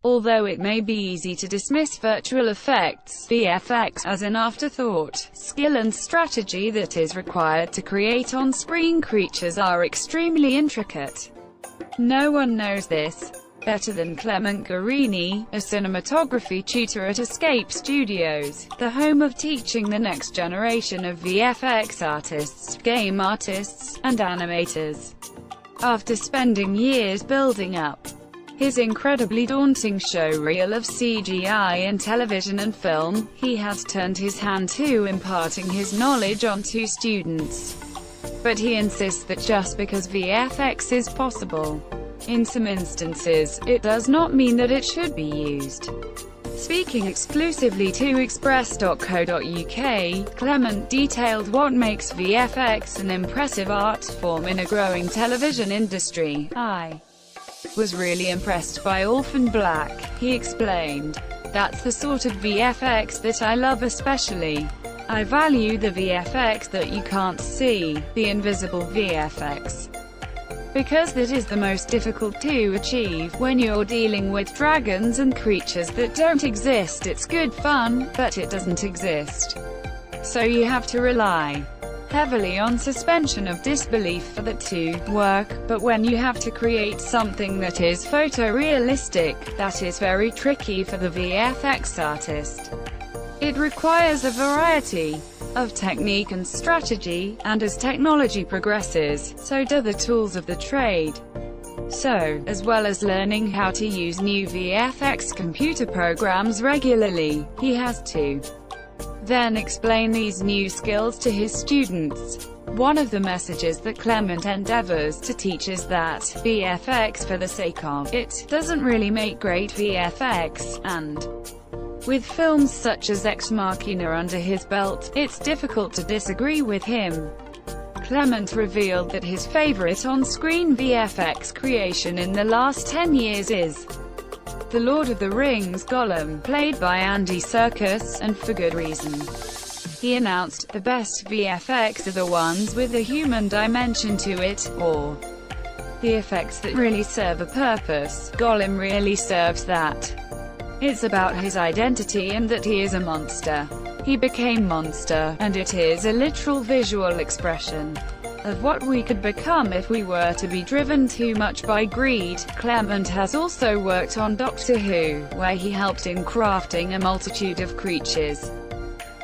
Although it may be easy to dismiss virtual effects (VFX) as an afterthought, skill and strategy that is required to create on-screen creatures are extremely intricate. No one knows this better than Clement Guarini, a cinematography tutor at Escape Studios, the home of teaching the next generation of VFX artists, game artists, and animators. After spending years building up his incredibly daunting showreel of CGI in television and film, he has turned his hand to imparting his knowledge onto students. But he insists that just because VFX is possible in some instances, it does not mean that it should be used. Speaking exclusively to Express.co.uk, Clement detailed what makes VFX an impressive art form in a growing television industry. "I was really impressed by Orphan Black," he explained. "That's the sort of VFX that I love especially. I value the VFX that you can't see, the invisible VFX. Because that is the most difficult to achieve. When you're dealing with dragons and creatures that don't exist, it's good fun, but it doesn't exist. So you have to rely heavily on suspension of disbelief for that to work, but when you have to create something that is photorealistic, that is very tricky for the VFX artist. It requires a variety of technique and strategy, and as technology progresses, so do the tools of the trade. So, as well as learning how to use new VFX computer programs regularly, he has to then explain these new skills to his students. One of the messages that Clement endeavors to teach is that VFX for the sake of it doesn't really make great VFX, and with films such as Ex Machina under his belt, it's difficult to disagree with him. Clement revealed that his favorite on-screen VFX creation in the last 10 years is The Lord of the Rings Gollum, played by Andy Serkis, and for good reason. He announced, "The best VFX are the ones with a human dimension to it, or the effects that really serve a purpose. Gollum really serves that. It's about his identity and that he is a monster. He became monster, and it is a literal visual expression of what we could become if we were to be driven too much by greed." Clement has also worked on Doctor Who, where he helped in crafting a multitude of creatures.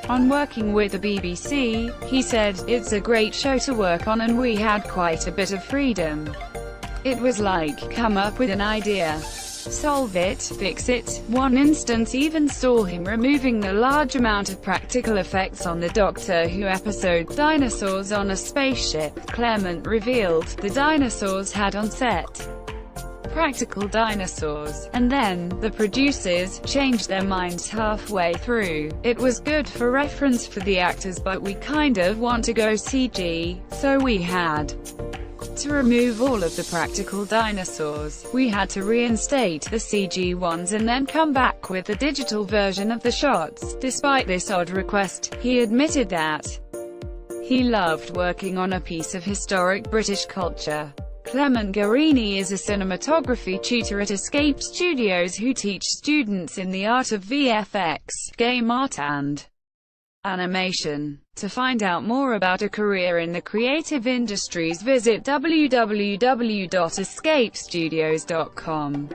On working with the BBC, he said, "It's a great show to work on and we had quite a bit of freedom. It was like, come up with an idea, solve it, fix it." One instance even saw him removing the large amount of practical effects on the Doctor Who episode Dinosaurs on a Spaceship. Clement revealed, the dinosaurs had on set practical dinosaurs, and then, the producers changed their minds halfway through. It was good for reference for the actors, but we kind of want to go CG, so we had to remove all of the practical dinosaurs. We had to reinstate the CG ones and then come back with the digital version of the shots. Despite this odd request, he admitted that he loved working on a piece of historic British culture. Clement Guarini is a cinematography tutor at Escape Studios who teach students in the art of VFX, game art and animation. To find out more about a career in the creative industries, visit www.escapestudios.com.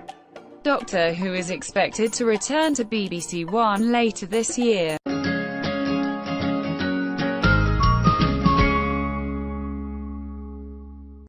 Doctor Who is expected to return to BBC One later this year.